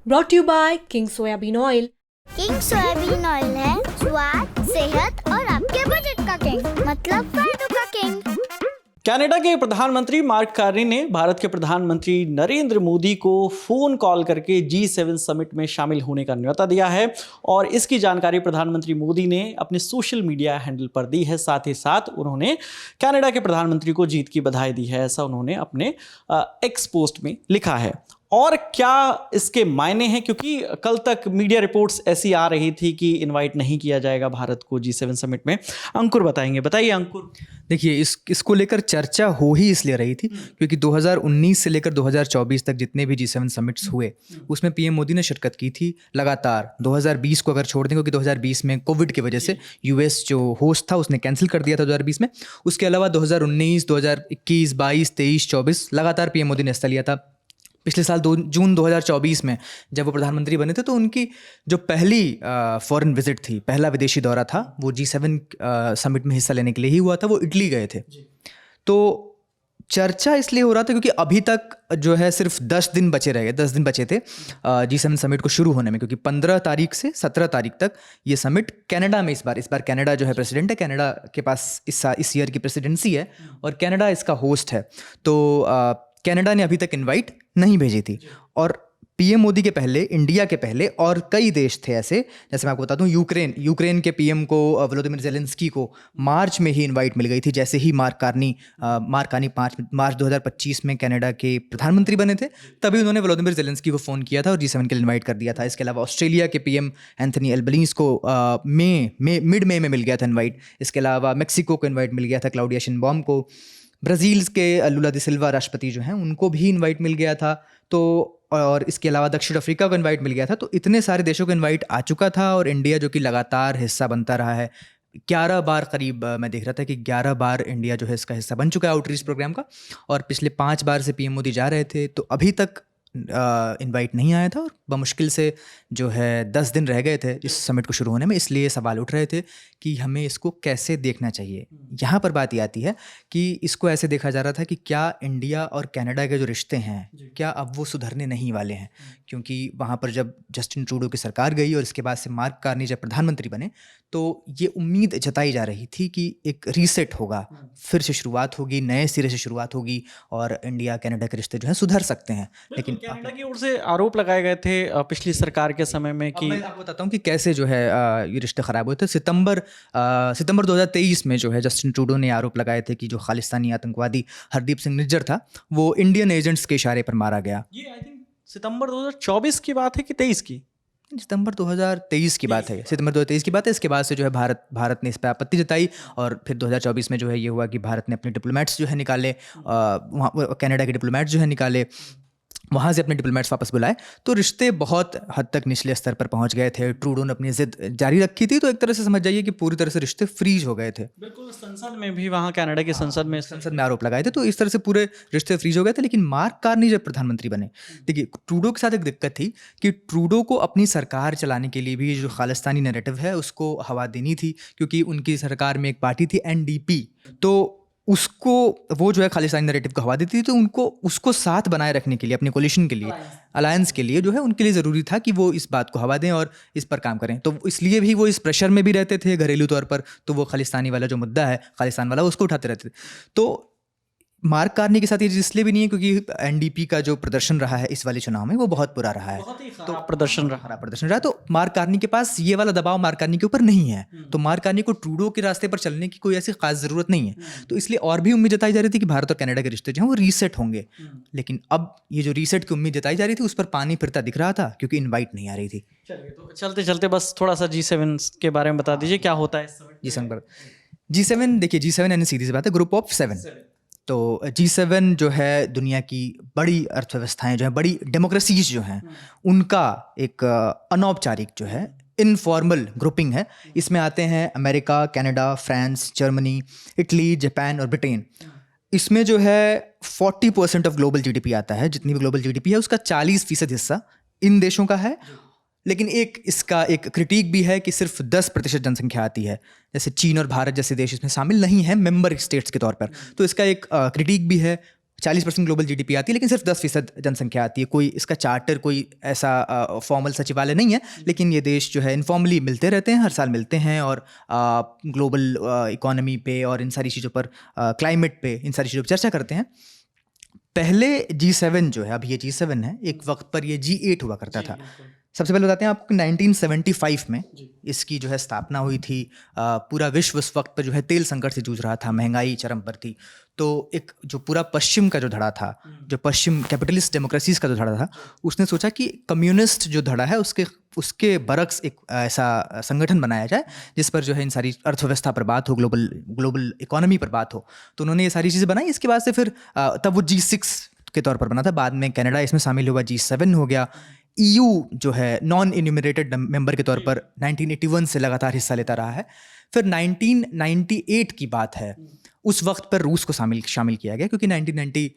Brought to you by King Soybean Oil. King soybean oil है स्वाद, सेहत और आपके बजट का किंग, मतलब फायदों का किंग। कनाडा के प्रधानमंत्री मार्क कार्नी ने भारत के प्रधानमंत्री नरेंद्र मोदी को फोन कॉल करके G7 समिट में शामिल होने का न्योता दिया है और इसकी जानकारी प्रधानमंत्री मोदी ने अपने सोशल मीडिया हैंडल पर दी है। साथ ही साथ उन्होंने कनाडा के प्रधानमंत्री को जीत की बधाई दी है, ऐसा उन्होंने अपने एक्स पोस्ट में लिखा है। और क्या इसके मायने हैं, क्योंकि कल तक मीडिया रिपोर्ट्स ऐसी आ रही थी कि इनवाइट नहीं किया जाएगा भारत को G7 समिट में। अंकुर बताएंगे, बताइए अंकुर। देखिए, इसको लेकर चर्चा हो ही इसलिए रही थी क्योंकि 2019 से लेकर 2024 तक जितने भी G7 समिट्स हुए उसमें पीएम मोदी ने शिरकत की थी लगातार। 2020 को अगर छोड़ दें, क्योंकि 2020 में कोविड की वजह से यूएस जो होस्ट था उसने कैंसिल कर दिया था 2020 में। उसके अलावा 2019, 2021, 22, 23, 24 लगातार पीएम मोदी ने हिस्सा लिया था। पिछले साल जून 2024 में जब वो प्रधानमंत्री बने थे तो उनकी जो पहली फॉरेन विजिट थी, पहला विदेशी दौरा था, वो G7 समिट में हिस्सा लेने के लिए ही हुआ था। वो इटली गए थे। तो चर्चा इसलिए हो रहा था क्योंकि अभी तक जो है सिर्फ 10 दिन बचे थे G7 समिट को शुरू होने में, क्योंकि 15 तारीख से 17 तारीख तक ये समिट कनाडा में इस बार कनाडा जो है प्रेसिडेंट है, कनाडा के पास इस ईयर की प्रेसिडेंसी है और कनाडा इसका होस्ट है। तो कनाडा ने अभी तक इनवाइट नहीं भेजी थी और पीएम मोदी के पहले, इंडिया के पहले और कई देश थे ऐसे, जैसे मैं आपको बता दूं यूक्रेन के पीएम को व्लादिमीर ज़ेलेंस्की को मार्च में ही इनवाइट मिल गई थी। जैसे ही मार्क कार्नी 5 मार्च 2025 में कनाडा के प्रधानमंत्री बने थे, तभी उन्होंने व्लादिमीर ज़ेलेंस्की को फ़ोन किया था और G7 के लिए इन्वाइट कर दिया था। इसके अलावा ऑस्ट्रेलिया के पीएम एंथनी एल्बनीज़ को मिड मई में मिल गया था इन्वाइट। इसके अलावा मेक्सिको को इन्वाइट मिल गया था, क्लाउडिया शिनबॉम को। ब्राज़ील के लुला दा सिल्वा राष्ट्रपति जो हैं उनको भी इनवाइट मिल गया था। तो और इसके अलावा दक्षिण अफ्रीका को इनवाइट मिल गया था। तो इतने सारे देशों को इनवाइट आ चुका था और इंडिया जो कि लगातार हिस्सा बनता रहा है, 11 बार करीब मैं देख रहा था कि 11 बार इंडिया जो है इसका हिस्सा बन चुका है आउटरीच प्रोग्राम का, और पिछले 5 बार से पीएम मोदी जा रहे थे। तो अभी तक इनवाइट नहीं आया था और बमुश्किल से जो है 10 दिन रह गए थे इस समिट को शुरू होने में। इसलिए सवाल उठ रहे थे कि हमें इसको कैसे देखना चाहिए। यहाँ पर बात ये आती है कि इसको ऐसे देखा जा रहा था कि क्या इंडिया और कनाडा के जो रिश्ते हैं, क्या अब वो सुधरने नहीं वाले हैं, क्योंकि वहाँ पर जब जस्टिन ट्रूडो की सरकार गई और इसके बाद से मार्क कार्नी जब प्रधानमंत्री बने तो ये उम्मीद जताई जा रही थी कि एक रीसेट होगा, फिर से शुरुआत होगी, नए सिरे से शुरुआत होगी और इंडिया कनाडा के रिश्ते जो हैं सुधर सकते हैं। लेकिन कनाडा की ओर से आरोप लगाए गए थे पिछली सरकार के समय में कि, मैं आपको बताता हूँ कि कैसे जो है ये रिश्ते खराब हुए थे। सितंबर 2023 में जो है जस्टिन ट्रूडो ने आरोप लगाए थे कि जो खालिस्तानी आतंकवादी हरदीप सिंह निज्जर था वो इंडियन एजेंट्स के इशारे पर मारा गया। ये आई थिंक सितंबर 2024 की बात है कि 23 की? सितंबर 2023 की बात है। सितंबर 2023 की बात है। इसके बाद से जो है भारत ने इस पर आपत्ति जताई और फिर 2024 में जो है ये हुआ कि भारत ने अपने डिप्लोमेट्स जो है निकाले, वहाँ कनाडा के डिप्लोमेट्स जो है निकाले, वहाँ से अपने डिप्लोमेट्स वापस बुलाए। तो रिश्ते बहुत हद तक निचले स्तर पर पहुँच गए थे। ट्रूडो ने अपनी जिद जारी रखी थी, तो एक तरह से समझ जाइए कि पूरी तरह से रिश्ते फ्रीज हो गए थे। बिल्कुल, संसद में भी, वहाँ कनाडा की संसद में आरोप लगाए थे। तो इस तरह से पूरे रिश्ते फ्रीज हो गए थे। लेकिन मार्क कार्नी जब प्रधानमंत्री बने, देखिए ट्रूडो के साथ एक दिक्कत थी कि ट्रूडो को अपनी सरकार चलाने के लिए भी जो खालिस्तानी नैरेटिव है उसको हवा देनी थी, क्योंकि उनकी सरकार में एक पार्टी थी NDP, तो उसको वो जो है खालिस्तानी नैरेटिव को हवा देती थी। तो उनको उसको साथ बनाए रखने के लिए, अपने कोलिशन के लिए, अलायंस के लिए जो है उनके लिए ज़रूरी था कि वो इस बात को हवा दें और इस पर काम करें। तो इसलिए भी वो इस प्रेशर में भी रहते थे घरेलू तौर पर। तो वो खालिस्तानी वाला जो मुद्दा है, खालिस्तान वाला, उसको उठाते रहते थे। तो मार्क कार्नी के साथ ये इसलिए भी नहीं है क्योंकि NDP का जो प्रदर्शन रहा है इस वाले चुनाव में वो बहुत बुरा रहा है, तो प्रदर्शन रहा। तो मार्क कार्नी के पास ये वाला दबाव मार्क कार्नी के ऊपर नहीं है। तो मार्क कार्नी को ट्रूडो के रास्ते पर चलने की कोई ऐसी खास ज़रूरत नहीं है। तो इसलिए और भी उम्मीद जताई जा रही थी कि भारत और कनाडा के रिश्ते जो हैं वो रीसेट होंगे। लेकिन अब ये जो रीसेट की उम्मीद जताई जा रही थी उस पर पानी फिरता दिख रहा था, क्योंकि इनवाइट नहीं आ रही थी। चलिए, तो चलते चलते बस थोड़ा सा G7 के बारे में बता दीजिए, क्या होता है इस समय? G7 देखिए, G7 यानी सीधी सी बात है ग्रुप ऑफ 7। तो G7 जो है दुनिया की बड़ी अर्थव्यवस्थाएं जो हैं, बड़ी डेमोक्रेसीज जो हैं, उनका एक अनौपचारिक जो है इनफॉर्मल ग्रुपिंग है। इसमें आते हैं America, Canada, France, Germany, Italy, Japan और ब्रिटेन। इसमें जो है 40% ऑफ ग्लोबल GDP आता है। जितनी भी ग्लोबल GDP है उसका 40% हिस्सा इन देशों का है। लेकिन इसका एक क्रिटिक भी है कि सिर्फ 10% जनसंख्या आती है, जैसे चीन और भारत जैसे देश इसमें शामिल नहीं है मेंबर स्टेट्स के तौर पर। तो इसका एक क्रिटिक भी है। 40% ग्लोबल जीडीपी आती है, लेकिन सिर्फ 10% जनसंख्या आती है। कोई इसका चार्टर, कोई ऐसा फॉर्मल सचिवालय नहीं है, लेकिन ये देश जो है इनफॉर्मली मिलते रहते हैं, हर साल मिलते हैं और ग्लोबल इकोनॉमी पे और इन सारी चीज़ों पर, क्लाइमेट पे, इन सारी चीज़ों पर चर्चा करते हैं। पहले G7 जो है, अब ये G7 है, एक वक्त पर ये G8 हुआ करता था। सबसे पहले बताते हैं आपको 1975 में इसकी जो है स्थापना हुई थी। पूरा विश्व उस वक्त पर जो है तेल संकट से जूझ रहा था, महंगाई चरम पर थी। तो एक जो पूरा पश्चिम का जो धड़ा था, जो पश्चिम कैपिटलिस्ट डेमोक्रेसीज का जो धड़ा था, उसने सोचा कि कम्युनिस्ट जो धड़ा है उसके बरक्स एक ऐसा संगठन बनाया जाए जिस पर जो है इन सारी अर्थव्यवस्था पर बात हो, ग्लोबल इकोनॉमी पर बात हो। तो उन्होंने ये सारी चीज़ें बनाई। इसके बाद से फिर तब वो G6 के तौर पर बना था, बाद में कनाडा इसमें शामिल हुआ, G7 हो गया। EU जो है नॉन इन्यूमरेटेड मेंबर के तौर पर 1981 से लगातार हिस्सा लेता रहा है। फिर 1998 की बात है, उस वक्त पर रूस को शामिल किया गया, क्योंकि 1990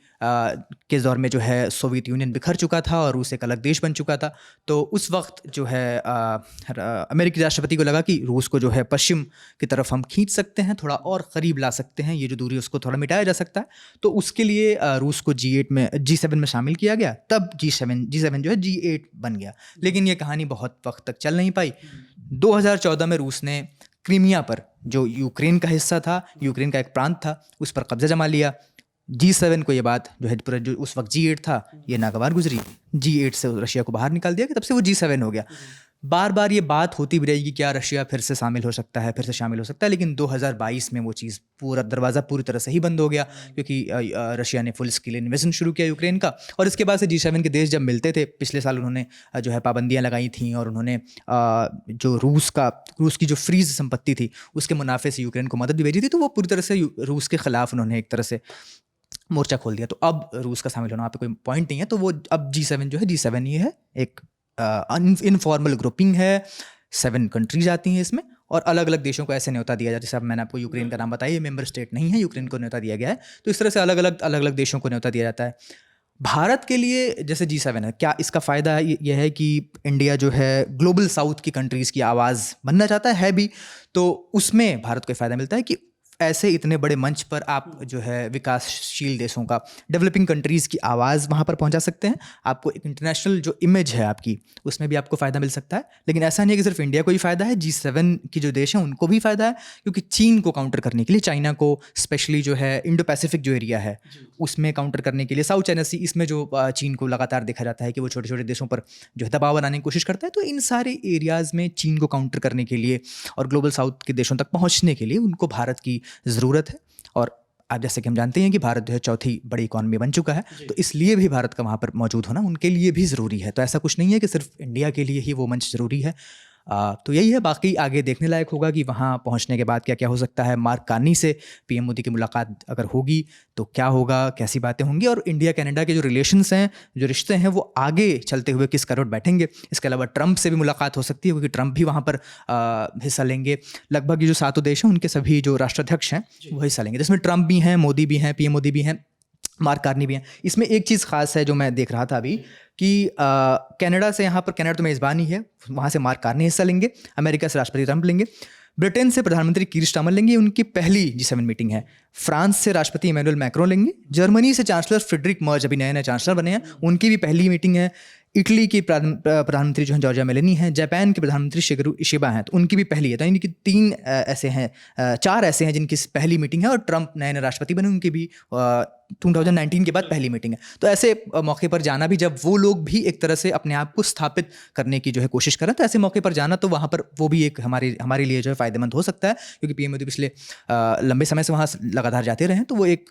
के दौर में जो है सोवियत यूनियन बिखर चुका था और रूस एक अलग देश बन चुका था। तो उस वक्त जो है अमेरिकी राष्ट्रपति को लगा कि रूस को जो है पश्चिम की तरफ हम खींच सकते हैं, थोड़ा और करीब ला सकते हैं, ये जो दूरी उसको थोड़ा मिटाया जा सकता है। तो उसके लिए रूस को G7 में शामिल किया गया। तब G7 जो है G8 बन गया। लेकिन ये कहानी बहुत वक्त तक चल नहीं पाई। 2014 में रूस ने क्रीमिया पर, जो यूक्रेन का हिस्सा था, यूक्रेन का एक प्रांत था, उस पर कब्जा जमा लिया। G7 को ये बात जो है पूरा, जो उस वक्त G8 था, ये नागवार गुजरी। G8 से रशिया को बाहर निकाल दिया, कि तब से वो G7 हो गया। बार बार ये बात होती भी रहेगी, क्या रशिया फिर से शामिल हो सकता है, फिर से शामिल हो सकता है। लेकिन 2022 में वो चीज़, पूरा दरवाज़ा पूरी तरह से ही बंद हो गया, क्योंकि रशिया ने फुल स्केल इन्वेजन शुरू किया यूक्रेन का। और इसके बाद से G7 के देश जब मिलते थे, पिछले साल उन्होंने जो है पाबंदियाँ लगाई थी, और उन्होंने जो रूस की जो फ्रीज संपत्ति थी उसके मुनाफे से यूक्रेन को मदद भी भेजी थी। तो वो पूरी तरह से रूस के खिलाफ उन्होंने एक तरह से मोर्चा खोल दिया। तो अब रूस का शामिल होना वहाँ पे कोई पॉइंट नहीं है। तो वो अब G7 जो है, G7 ये है, एक इनफॉर्मल ग्रुपिंग है। 7 कंट्रीज आती हैं इसमें, और अलग अलग देशों को ऐसे न्योता दिया जाता है। जैसे अब मैंने आपको यूक्रेन का नाम बताया, ये मेंबर स्टेट नहीं है, यूक्रेन को न्योता दिया गया है। तो इस तरह से अलग अलग देशों को न्योता दिया जाता है। भारत के लिए जैसे G7 है, क्या इसका फ़ायदा यह है कि इंडिया जो है ग्लोबल साउथ की कंट्रीज़ की आवाज़ बनना चाहता है भी, तो उसमें भारत को फ़ायदा मिलता है कि ऐसे इतने बड़े मंच पर आप जो है विकासशील देशों का, डेवलपिंग कंट्रीज़ की आवाज़ वहाँ पर पहुँचा सकते हैं। आपको एक इंटरनेशनल जो इमेज है आपकी, उसमें भी आपको फ़ायदा मिल सकता है। लेकिन ऐसा नहीं है कि सिर्फ इंडिया को ही फ़ायदा है, G7 की जो देश हैं उनको भी फ़ायदा है, क्योंकि चीन को काउंटर करने के लिए, चाइना को स्पेशली जो है इंडो पैसिफिक जो एरिया है उसमें काउंटर करने के लिए, साउथ चाइना सी, इसमें जो चीन को लगातार देखा जाता है कि वो छोटे छोटे देशों पर जो है दबाव बनाने की कोशिश करता है। तो इन सारे एरियाज़ में चीन को काउंटर करने के लिए और ग्लोबल साउथ के देशों तक पहुँचने के लिए उनको भारत की ज़रूरत है। और अब जैसे कि हम जानते हैं कि भारत जो है चौथी बड़ी इकॉनमी बन चुका है, तो इसलिए भी भारत का वहाँ पर मौजूद होना उनके लिए भी ज़रूरी है। तो ऐसा कुछ नहीं है कि सिर्फ इंडिया के लिए ही वो मंच ज़रूरी है। तो यही है। बाकी आगे देखने लायक होगा कि वहाँ पहुँचने के बाद क्या क्या हो सकता है। मार्क कार्नी से पीएम मोदी की मुलाकात अगर होगी तो क्या होगा, कैसी बातें होंगी, और इंडिया कनाडा के जो रिलेशंस हैं, जो रिश्ते हैं, वो आगे चलते हुए किस करवट बैठेंगे। इसके अलावा ट्रंप से भी मुलाकात हो सकती है, क्योंकि ट्रंप भी वहाँ पर हिस्सा लेंगे। लगभग ये जो 7 देश हैं उनके सभी जो राष्ट्राध्यक्ष हैं वो हिस्सा लेंगे, जिसमें ट्रंप भी हैं, मोदी भी हैं, पीएम मोदी भी हैं, मार्क कार्नी भी हैं। इसमें एक चीज़ खास है जो मैं देख रहा था अभी, कि कनाडा से, यहाँ पर कनाडा तो मेज़बान ही है, वहाँ से मार्क कार्नी हिस्सा लेंगे, अमेरिका से राष्ट्रपति ट्रंप लेंगे, ब्रिटेन से प्रधानमंत्री कीर स्टारमर लेंगे, उनकी पहली G7 मीटिंग है। फ्रांस से राष्ट्रपति इमैनुअल मैक्रोन लेंगे, जर्मनी से चांसलर फ्रेडरिक मर्ज अभी नए चांसलर बने हैं, उनकी भी पहली मीटिंग है। इटली की प्रधानमंत्री जो हैं जॉर्जिया मेलोनी हैं, जापान के प्रधानमंत्री शिगेरू इशिबा हैं, तो उनकी भी पहली है। तो यानी कि 4 ऐसे हैं जिनकी पहली मीटिंग है, और ट्रंप नए राष्ट्रपति बने, उनकी भी 2019 के बाद पहली मीटिंग है। तो ऐसे मौके पर जाना भी, जब वो लोग भी एक तरह से अपने आप को स्थापित करने की जो है कोशिश करें, तो ऐसे मौके पर जाना, तो वहाँ पर वो भी एक हमारे लिए जो है फ़ायदेमंद हो सकता है, क्योंकि पीएम मोदी पिछले लंबे समय से वहाँ लगातार जाते रहे हैं, तो वो एक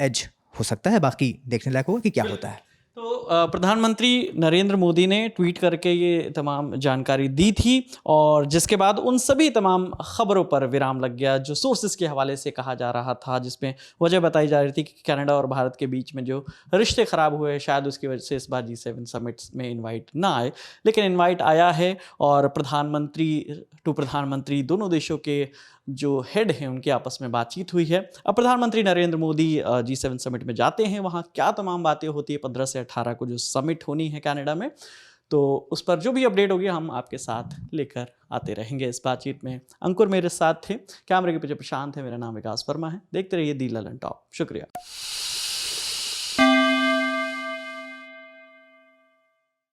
एज हो सकता है। बाकी देखने लायक होगा कि क्या होता है। तो प्रधानमंत्री नरेंद्र मोदी ने ट्वीट करके ये तमाम जानकारी दी थी, और जिसके बाद उन सभी तमाम खबरों पर विराम लग गया जो सोर्सेज के हवाले से कहा जा रहा था, जिसमें वजह बताई जा रही थी कि कनाडा और भारत के बीच में जो रिश्ते ख़राब हुए, शायद उसकी वजह से इस बार G7 समिट्स में इनवाइट ना आए। लेकिन इनवाइट आया है, और प्रधानमंत्री दोनों देशों के जो हेड हैं उनकी आपस में बातचीत हुई है। अब प्रधानमंत्री नरेंद्र मोदी G7 समिट में जाते हैं, वहाँ क्या तमाम बातें होती है 15 से 18 को जो समिट होनी है कनाडा में, तो उस पर जो भी अपडेट होगी हम आपके साथ लेकर आते रहेंगे। इस बातचीत में अंकुर मेरे साथ थे, कैमरे के पीछे प्रशांत है, मेरा नाम विकास वर्मा है। देखते रहिए दी ललन टॉप। शुक्रिया।